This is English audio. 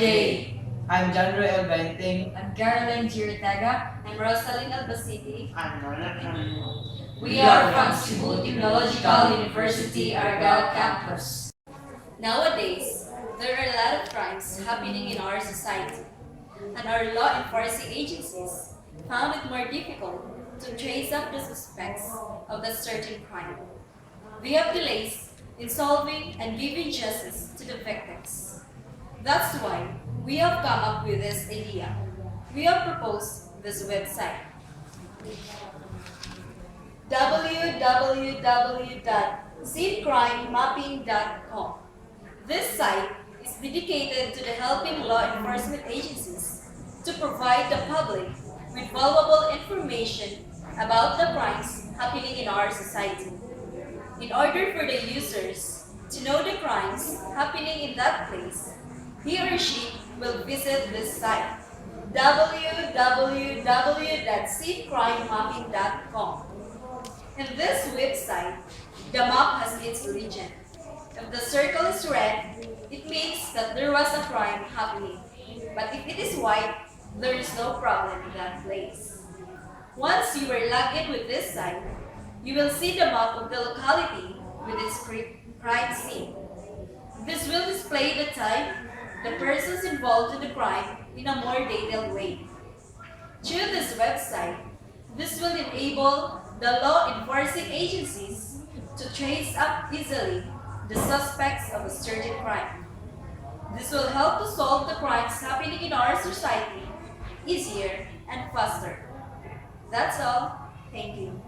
Day. I'm John Roel Benting. I'm Caroline Giritaga. I'm Rosalyn Albacete. We are from Cebu Technological University, Argao campus. Nowadays, there are a lot of crimes happening in our society, and our law enforcing agencies found it more difficult to trace up the suspects of that certain crime. We have delays in solving and giving justice to the victims. That's why we have come up with this idea. We have proposed this website, www.scenecrimemapping.com. This site is dedicated to the helping law enforcement agencies to provide the public with valuable information about the crimes happening in our society. In order for the users to know the crimes happening in that place, he or she will visit this site, www.scenecrimemapping.com. In this website, the map has its region. If the circle is red, it means that there was a crime happening. But if it is white, there is no problem in that place. Once you are logged in with this site, you will see the map of the locality with its crime scene. This will display the time, the persons involved in the crime in a more detailed way. Through this website, this will enable the law enforcing agencies to trace up easily the suspects of a certain crime. This will help to solve the crimes happening in our society easier and faster. That's all. Thank you.